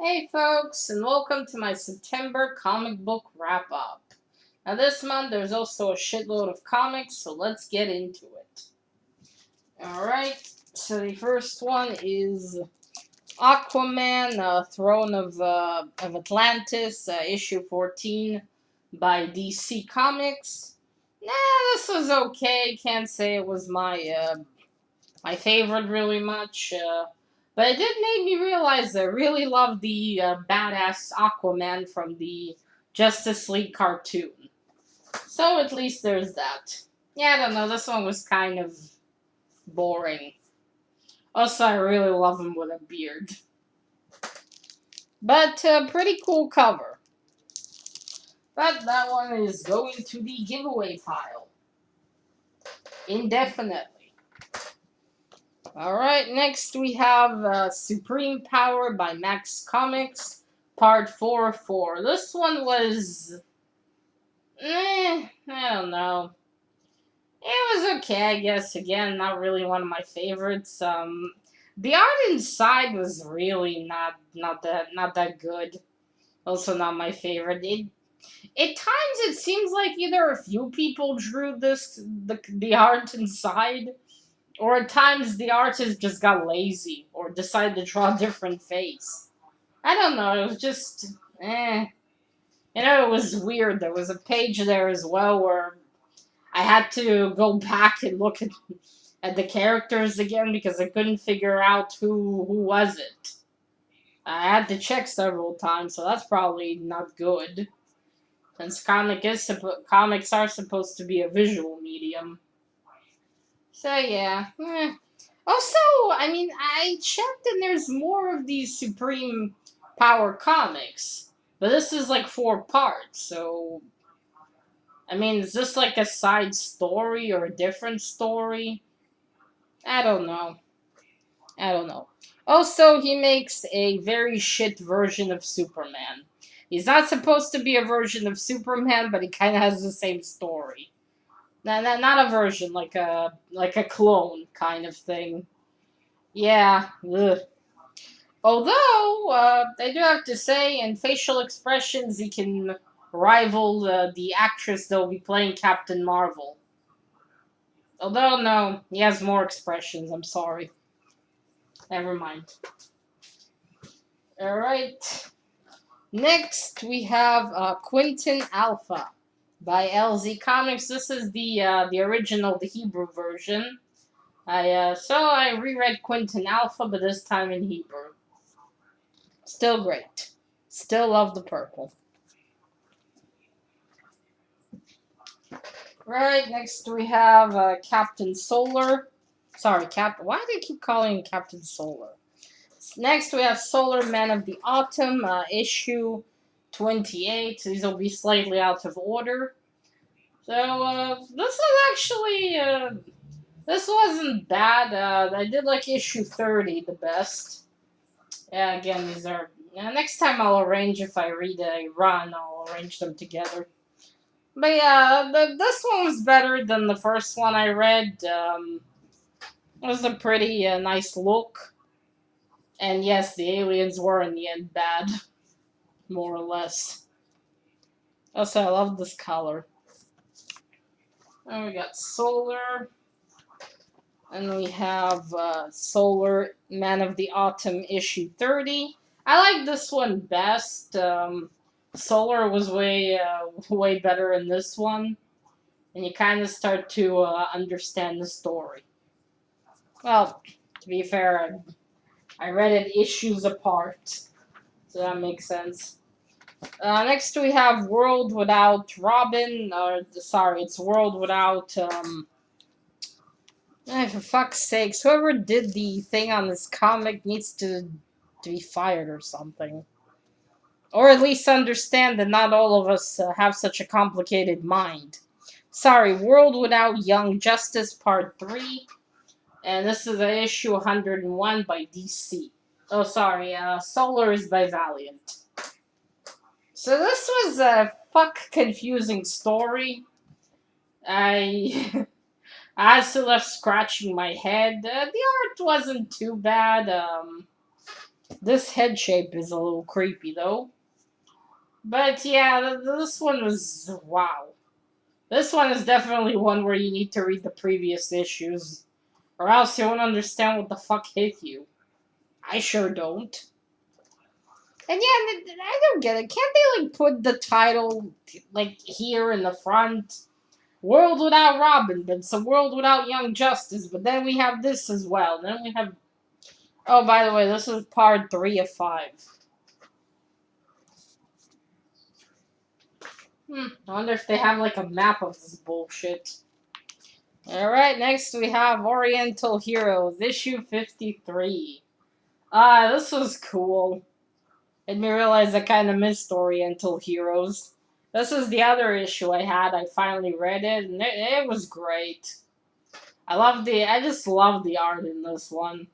Hey folks, and welcome to my September comic book wrap-up. Now this month there's also a shitload of comics, so let's get into it. Alright, so the first one is Aquaman, Throne of Atlantis, issue 14 by DC Comics. This was okay, can't say it was my favorite really much. But it did make me realize I really love the badass Aquaman from the Justice League cartoon. So at least there's that. Yeah, I don't know, this one was kind of boring. Also, I really love him with a beard. But pretty cool cover. But that one is going to the giveaway pile. Indefinitely. Alright, next we have Supreme Power by Max Comics, Part 4-4. This one was... I don't know. It was okay, I guess. Again, not really one of my favorites. The art inside was really not that good. Also not my favorite. At times it seems like either a few people drew the art inside, or at times the artist just got lazy or decided to draw a different face. I don't know, it was just it was weird. There was a page there as well where I had to go back and look at the characters again because I couldn't figure out who was it. I had to check several times, so that's probably not good. Since comics are supposed to be a visual medium. So yeah. Also, I mean, I checked and there's more of these Supreme Power comics. But this is like 4 parts, so... I mean, is this like a side story or a different story? I don't know. Also, he makes a very shit version of Superman. He's not supposed to be a version of Superman, but he kind of has the same story. Not a version, like a clone kind of thing. Yeah. Ugh. Although, I do have to say, in facial expressions, he can rival the actress that will be playing Captain Marvel. Although, no, he has more expressions, I'm sorry. Never mind. Alright. Next, we have Quentin Alpha by LZ Comics. This is the original, the Hebrew version. I reread Quentin Alpha, but this time in Hebrew. Still great. Still love the purple. Right, next we have Captain Solar. Sorry, why do they keep calling him Captain Solar? Next we have Solar Man of the Autumn, issue 28. These will be slightly out of order. So, this is actually, this wasn't bad. I did like issue 30 the best. Yeah, again, these are... next time I'll arrange, if I read a run, I'll arrange them together. But yeah, this one was better than the first one I read. It was a pretty nice look. And yes, the aliens were in the end bad. More or less. Also, I love this color. And we got Solar. And we have Solar Man of the Autumn issue 30. I like this one best. Solar was way better in this one. And you kind of start to understand the story. Well, to be fair, I read it issues apart. So that makes sense. Next we have World Without Robin. Sorry, it's World Without... for fuck's sakes, whoever did the thing on this comic needs to be fired or something. Or at least understand that not all of us have such a complicated mind. Sorry, World Without Young Justice Part 3. And this is issue 101 by DC. Oh, sorry, Solar is by Valiant. So this was a confusing story. I still left scratching my head. The art wasn't too bad. This head shape is a little creepy though. But yeah, this one was wow. This one is definitely one where you need to read the previous issues, or else you won't understand what the fuck hit you. I sure don't. And yeah, I don't get it. Can't they like put the title like here in the front? World without Robin, but it's a world without Young Justice. But then we have this as well. Then we have. Oh, by the way, this is part 3 of 5. I wonder if they have like a map of this bullshit. Alright, next we have Oriental Heroes, issue 53. This was cool. Made me realize I kind of missed Oriental Heroes. This is the other issue I had. I finally read it, and it was great. I just love the art in this one.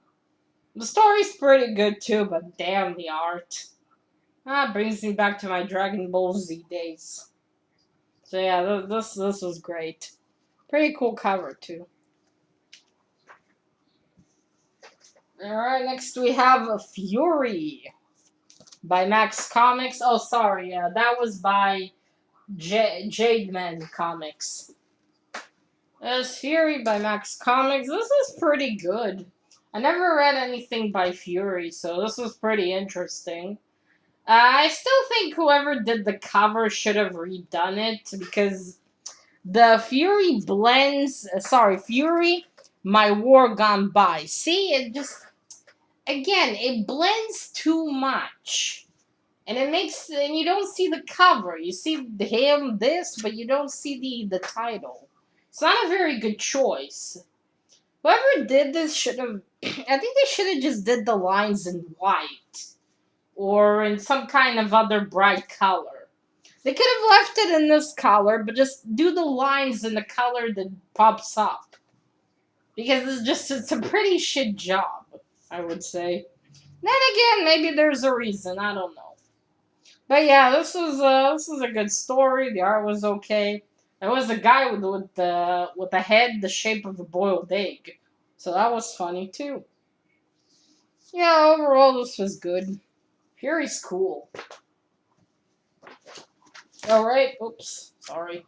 The story's pretty good too, but damn the art. Brings me back to my Dragon Ball Z days. So yeah, this was great. Pretty cool cover too. Alright, next we have Fury by Max Comics. Oh, sorry, that was by Jade Man Comics. There's Fury by Max Comics. This is pretty good. I never read anything by Fury, so this was pretty interesting. I still think whoever did the cover should have redone it because the Fury blends. Fury, My War Gone By. See, it just. Again, it blends too much. And you don't see the cover. You see him, but you don't see the title. It's not a very good choice. Whoever did this should have. I think they should have just did the lines in white. Or in some kind of other bright color. They could have left it in this color, but just do the lines in the color that pops up. Because it's a pretty shit job, I would say. Then again, maybe there's a reason, I don't know. But yeah, this was a good story. The art was okay. There was a guy with the head the shape of a boiled egg, so that was funny too. Yeah, overall this was good. Fury's cool. All right, oops, sorry.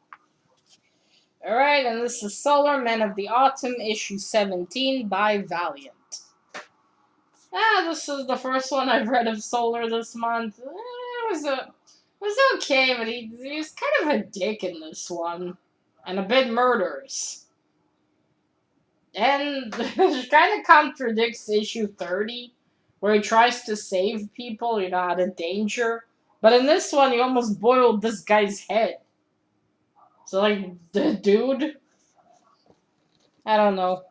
All right, and this is Solar Men of the Autumn, issue 17 by Valiant. This is the first one I've read of Solar this month. It was okay, but he was kind of a dick in this one. And a bit murderous. And it kind of contradicts issue 30, where he tries to save people, out of danger. But in this one, he almost boiled this guy's head. So, like, the dude? I don't know.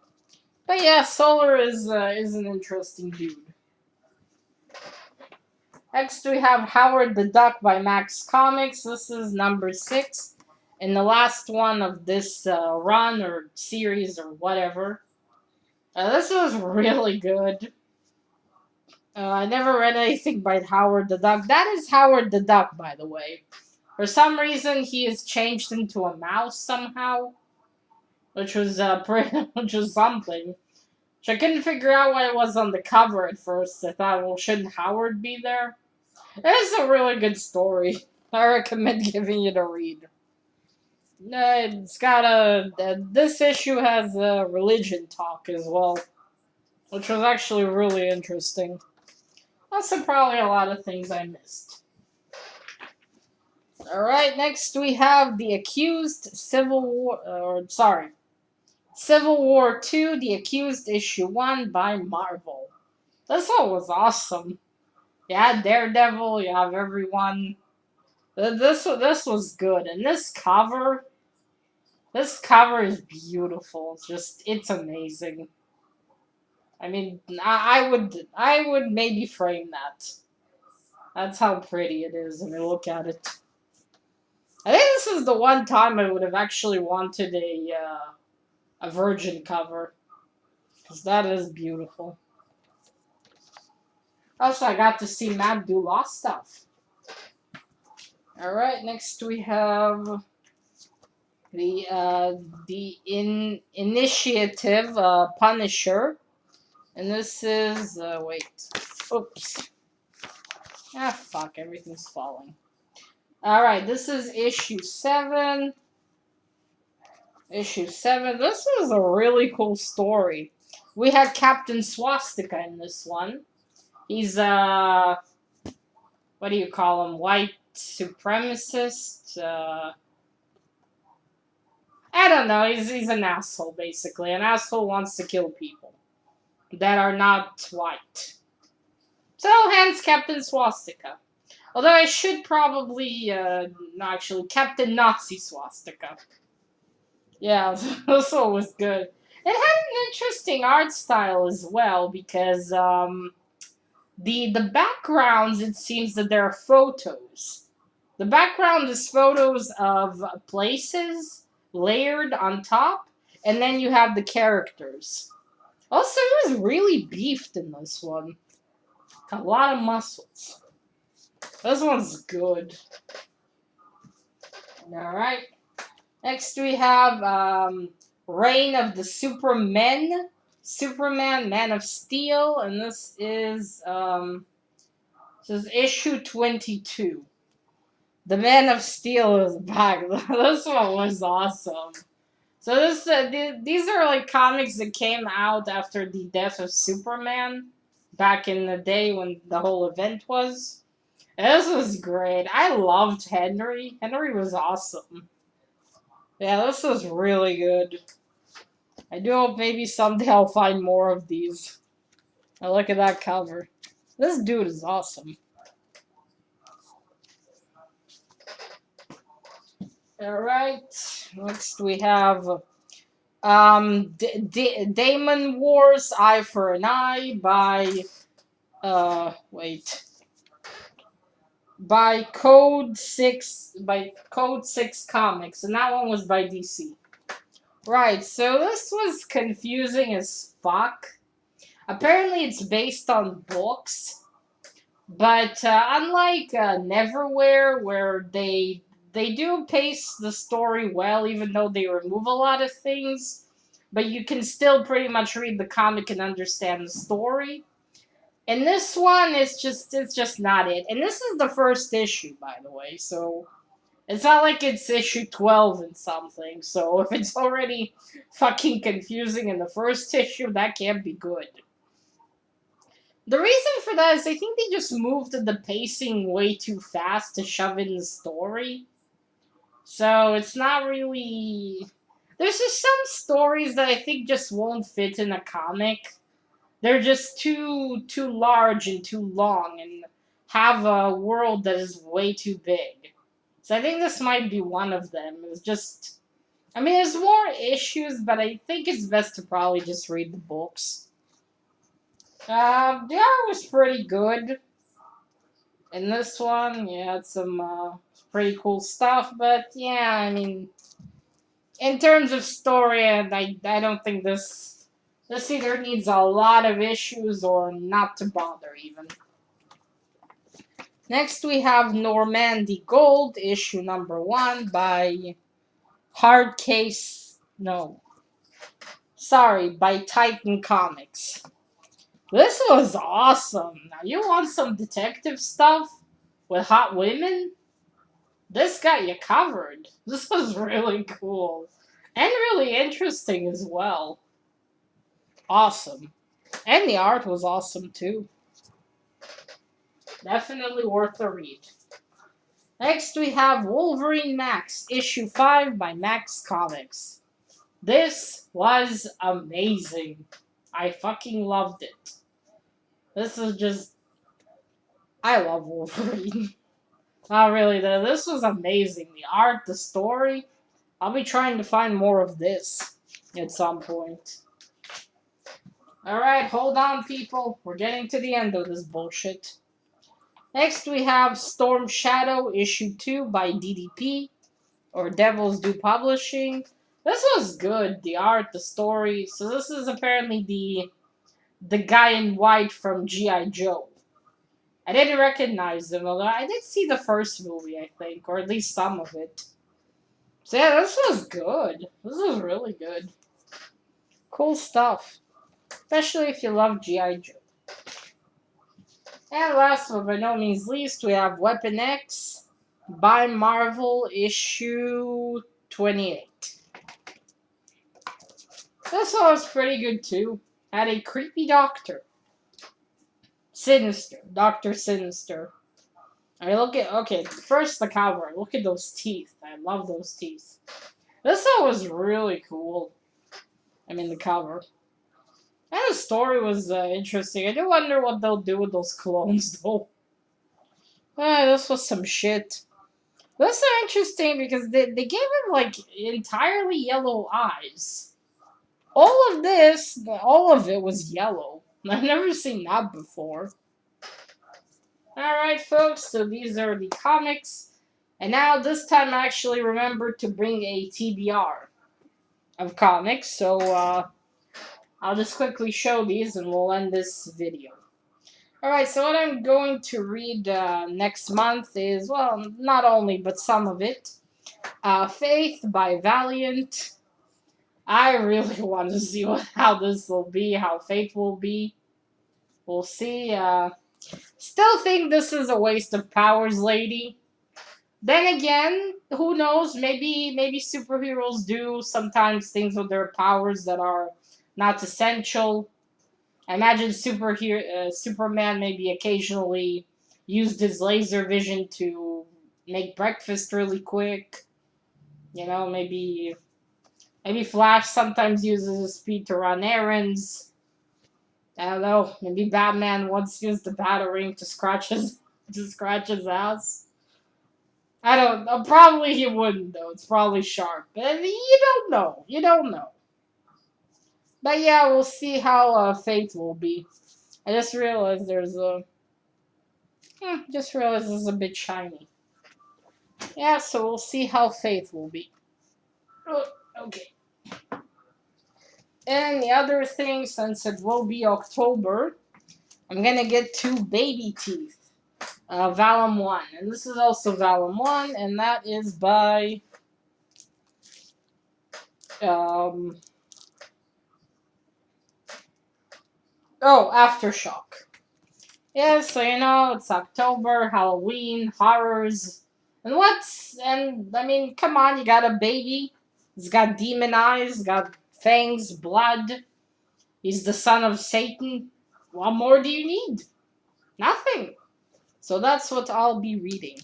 But yeah, Solar is an interesting dude. Next, we have Howard the Duck by Max Comics. This is number 6. And the last one of this run or series or whatever. This was really good. I never read anything by Howard the Duck. That is Howard the Duck, by the way. For some reason, he is changed into a mouse somehow, which was which was something. Which I couldn't figure out why it was on the cover at first. I thought, well, shouldn't Howard be there? It's a really good story. I recommend giving it a read. It's got this issue has a religion talk as well, which was actually really interesting. Also, probably a lot of things I missed. Alright, next we have The Accused Civil War 2, The Accused issue 1 by Marvel. This one was awesome. You had Daredevil, you have everyone. This was good, and this cover is beautiful. It's amazing. I mean, I would maybe frame that. That's how pretty it is when I look at it. I think this is the one time I would have actually wanted a virgin cover, because that is beautiful. Also, I got to see Matt do Lost Stuff. All right, next we have the Initiative Punisher, and this is oops. Ah, fuck, everything's falling. Alright, this is issue 7. Issue 7. This is a really cool story. We had Captain Swastika in this one. He's, what do you call him? White supremacist? I don't know. He's an asshole, basically. An asshole wants to kill people that are not white. So, hence Captain Swastika. Although I should probably, no, actually, Captain Nazi Swastika. Yeah, this one was good. It had an interesting art style as well because the backgrounds, it seems that there are photos. The background is photos of places layered on top, and then you have the characters. Also, it was really beefed in this one. A lot of muscles. This one's good. Alright. Next we have Reign of the Supermen. Superman, Man of Steel, and this is issue 22. The Man of Steel is back. This one was awesome. So these are like comics that came out after the death of Superman back in the day when the whole event was. This was great. I loved Henry. Henry was awesome. Yeah, this was really good. I do hope maybe someday I'll find more of these. Oh, look at that cover. This dude is awesome. Alright, next we have Damon Wars Eye for an Eye by by Code 6 Comics, and that one was by DC. Right, so this was confusing as fuck. Apparently it's based on books, but unlike Neverwhere, where they do pace the story well, even though they remove a lot of things, but you can still pretty much read the comic and understand the story. And this one is just not it. And this is the first issue, by the way, so it's not like it's issue 12 and something. So if it's already fucking confusing in the first issue, that can't be good. The reason for that is I think they just moved the pacing way too fast to shove in the story. So it's not really. There's just some stories that I think just won't fit in a comic. They're just too large and too long and have a world that is way too big. So I think this might be one of them. It's just. I mean, there's more issues, but I think it's best to probably just read the books. The art was pretty good. In this one, yeah, it's some pretty cool stuff, but yeah, I mean, in terms of story, I don't think this either needs a lot of issues or not to bother even. Next we have Normandy Gold, issue number 1 by by Titan Comics. This was awesome. Now you want some detective stuff with hot women? This got you covered. This was really cool. And really interesting as well. Awesome. And the art was awesome too. Definitely worth a read. Next we have Wolverine Max, issue 5 by Max Comics. This was amazing. I fucking loved it. This is just. I love Wolverine. Not really though. This was amazing. The art, the story. I'll be trying to find more of this at some point. Alright, hold on, people. We're getting to the end of this bullshit. Next, we have Storm Shadow, issue 2 by DDP, or Devil's Due Publishing. This was good. The art, the story. So this is apparently the guy in white from G.I. Joe. I didn't recognize him, although I did see the first movie, I think, or at least some of it. So yeah, this was good. This was really good. Cool stuff. Especially if you love G.I. Joe. And last but by no means least, we have Weapon X by Marvel issue 28. This one was pretty good too. Had a creepy doctor. Sinister. Dr. Sinister. I look at, okay, first the cover. Look at those teeth. I love those teeth. This one was really cool. I mean, the cover. And the story was interesting. I do wonder what they'll do with those clones, though. This was some shit. This is interesting because they gave him, like, entirely yellow eyes. All of it was yellow. I've never seen that before. Alright, folks, so these are the comics. And now, this time, I actually remembered to bring a TBR of comics. So, I'll just quickly show these and we'll end this video. Alright, so what I'm going to read next month is, well, not only, but some of it. Faith by Valiant. I really want to see how this will be, how Faith will be. We'll see. Still think this is a waste of powers, lady. Then again, who knows? Maybe superheroes do sometimes things with their powers that are not essential. I imagine Superman maybe occasionally used his laser vision to make breakfast really quick. You know, maybe Flash sometimes uses his speed to run errands. I don't know. Maybe Batman once used the Batarang to scratch his ass. I don't. Probably he wouldn't though. It's probably sharp, but you don't know. You don't know. But yeah, we'll see how Fate will be. I just realized there's a. Just realized it's a bit shiny. Yeah, so we'll see how Fate will be. Oh, okay. And the other thing, since it will be October, I'm gonna get 2 baby teeth. Vellum 1. And this is also Vellum 1, and that is by Aftershock. Yeah, so you know, it's October, Halloween, horrors. And I mean, come on, you got a baby. He's got demon eyes, got fangs, blood. He's the son of Satan. What more do you need? Nothing. So that's what I'll be reading.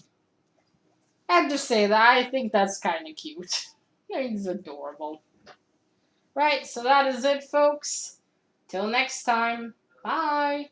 I have to say that I think that's kind of cute. He's adorable. Right, so that is it, folks. Till next time. Bye.